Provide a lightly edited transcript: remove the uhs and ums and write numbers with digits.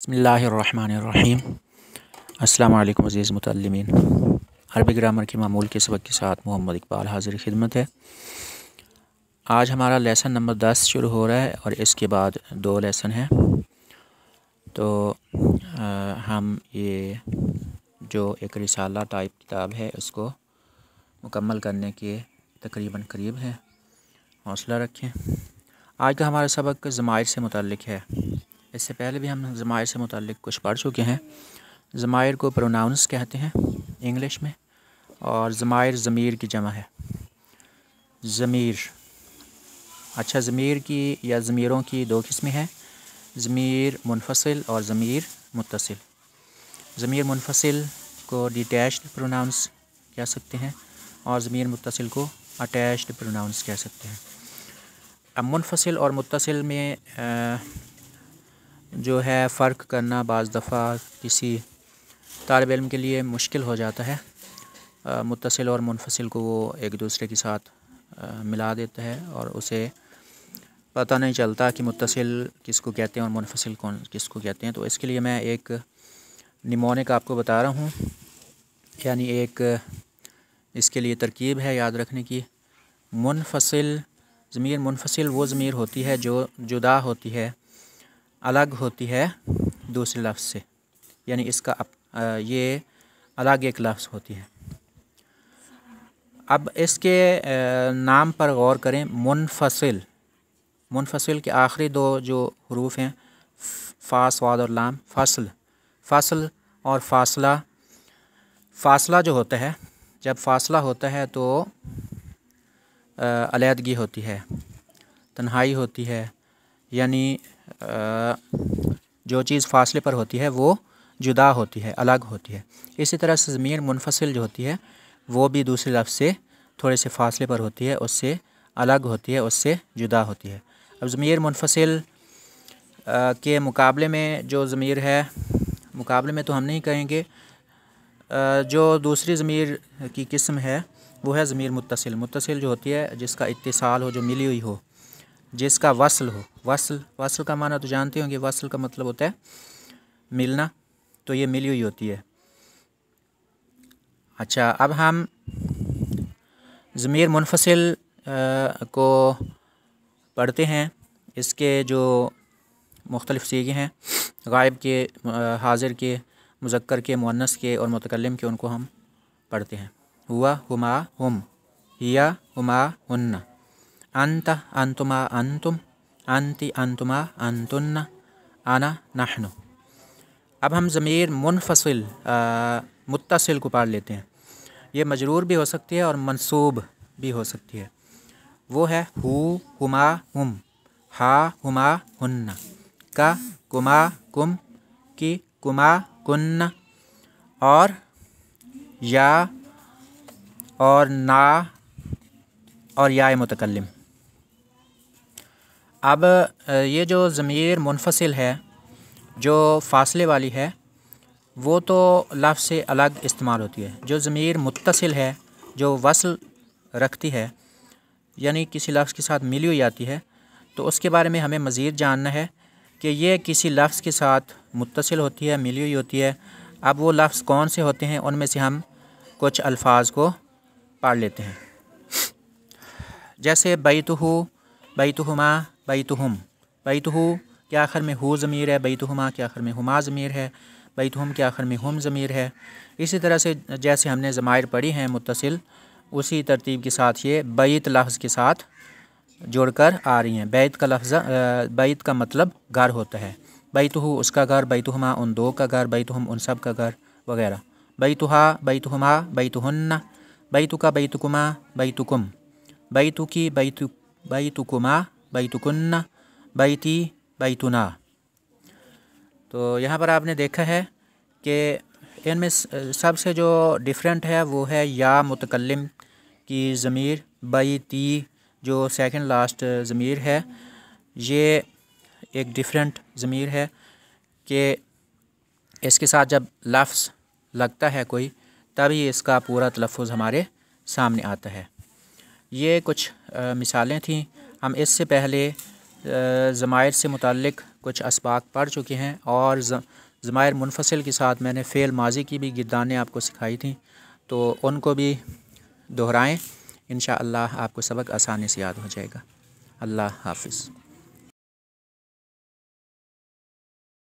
बिस्मिल्लाहिर्रहमानिर्रहीम। अस्सलामु अलैकुम अज़ीज़ मुतअल्लिमीन। अरबी ग्रामर की मामूल के सबक के साथ मोहम्मद इकबाल हाज़िर खिदमत है। आज हमारा लेसन नंबर 10 शुरू हो रहा है और इसके बाद 2 लेसन हैं। तो हम ये जो एक रिसाला टाइप किताब है इसको मुकम्मल करने के तकरीबन करीब है। हौसला रखें। आज का हमारा सबक ज़माइर से मुतल्लिक़ है। इससे पहले भी हम ज़माइर से मुतल्लिक़ कुछ पढ़ चुके हैं। ज़माइर को प्रोनाउंस कहते हैं इंग्लिश में, और ज़माइर ज़मीर की जमा है। ज़मीर, अच्छा, ज़मीर की या ज़मीरों की 2 किस्में हैं, ज़मीर मुनफसिल और ज़मीर मुत्तसिल। ज़मीर मुनफसिल को डिटैच्ड प्रोनाउंस कह सकते हैं और ज़मीर मुत्तसिल को अटैच्ड प्रोनाउंस कह सकते हैं। अब मुनफसिल और मुत्तसिल में जो है फ़र्क करना बाज़ दफ़ा किसी तालिब इल्म के लिए मुश्किल हो जाता है। मुत्तसिल और मुनफसिल को वो एक दूसरे के साथ मिला देता है और उसे पता नहीं चलता कि मुत्तसिल किसको कहते हैं और मुनफसिल कौन किसको कहते हैं। तो इसके लिए मैं एक निमोनिक आपको बता रहा हूँ, यानी एक इसके लिए तरकीब है याद रखने की। मुनफसिल, ज़मीर मुनफसिल वो ज़मीर होती है जो जुदा होती है, अलग होती है दूसरे लफ्ज़ से, यानी इसका ये अलग एक लफ्ज़ होती है। अब इसके नाम पर गौर करें। मुनफसिल, मुनफसिल के आखिरी 2 जो हरूफ हैं फ़ा, स्वाद और लाम, फ़स्ल, फ़स्ल और फ़ासला। फ़ासला जो होता है, जब फ़ासला होता है तो अलहदगी होती है, तन्हाई होती है, यानी जो चीज़ फ़ासले पर होती है वो जुदा होती है, अलग होती है। इसी तरह से ज़मीर मुनफसिल जो होती है वो भी दूसरे लफ्ज़ से थोड़े से फ़ासले पर होती है, उससे अलग होती है, उससे जुदा होती है। अब ज़मीर मुनफसिल के मुकाबले में जो ज़मीर है, मुकाबले में तो हम नहीं कहेंगे, जो दूसरी ज़मीर की किस्म है वो है ज़मीर मुत्तसिल। मुत्तसिल जो होती है जिसका इत्तिसाल हो, जो मिली हुई हो, जिसका वसल हो। वसल का माना तो जानते होंगे, वसल का मतलब होता है मिलना, तो ये मिली हुई होती है। अच्छा, अब हम ज़मीर मुनफसिल को पढ़ते हैं। इसके जो मुख्तलिफ़ सीगे हैं, गायब के, हाज़िर के, मुज़क्कर के, मुअन्नस के और मुतकल्लिम के, उनको हम पढ़ते हैं। हुआ, हुमा, हुम, हिया, हुमा, हुन्ना, अंत, अंतुमा, अंतुम, अंति, अंतुमा, अंतुन्ना, आना, नहनु। अब हम ज़मीर मुनफसिल मुत्तसिल को पढ़ लेते हैं। ये मजरूर भी हो सकती है और मंसूब भी हो सकती है। वो है हु, हुमा, हुम, हा, हुमा, हुन्ना, का, कुमा, कुम, की, कुमा, कुन्ना, और या और ना और या मुतकल्लिम। अब ये जो ज़मीर मुनफसिल है जो फ़ासले वाली है वो तो लफ्ज़ से अलग इस्तेमाल होती है। जो ज़मीर मुत्तसिल है जो वसल रखती है, यानी किसी लफ्ज़ के साथ मिली हुई आती है, तो उसके बारे में हमें मज़ीद जानना है कि ये किसी लफ्ज़ के साथ मुत्तसिल होती है, मिली हुई होती है। अब वो लफ्ज़ कौन से होते हैं, उनमें से हम कुछ अल्फाज को पढ़ लेते हैं। जैसे बैतुहु, बैतुहुमा, बैतुहुम। बैतुहु के आखिर में हु ज़मीर है, बैतुहुमा के आखिर में हुमा ज़मीर है, बैतुहुम के आखिर में हुम ज़मीर है। इसी तरह से जैसे हमने ज़माइर पढ़ी हैं मुत्तसिल, उसी तरतीब के साथ ये बैत लफ्ज़ के साथ जुड़कर आ रही हैं। बैत का लफ्ज़, बैत का मतलब घर होता है। बैतुहु उसका घर, बैतुहुमा उन 2 का घर, बैतुहुम उन सब का घर वगैरह। बैतुहा, बैतुहुमा, बैतुहुन्ना, बैतुका, बैतुकुमा, बैतुकुम, बैतुकी, बैतुकुमा, बैतुकुन्ना, बैती, बैतुना। तो यहाँ पर आपने देखा है कि इनमें सबसे जो डिफरेंट है वो है या मुतकल्लिम की ज़मीर। बैती जो सेकंड लास्ट ज़मीर है, ये एक डिफरेंट ज़मीर है कि इसके साथ जब लफ्ज़ लगता है कोई, तभी इसका पूरा तलफ़्फ़ुज़ हमारे सामने आता है। ये कुछ मिसालें थीं। हम इससे पहले ज़मायर से मुताल्लिक़ कुछ असबाक पढ़ चुके हैं और ज़मायर मुनफसिल के साथ मैंने फ़ेल माजी की भी गिरदानें आपको सिखाई थी, तो उनको भी दोहराएं। इंशाअल्लाह आपको सबक आसानी से याद हो जाएगा। अल्लाह हाफ़िज़।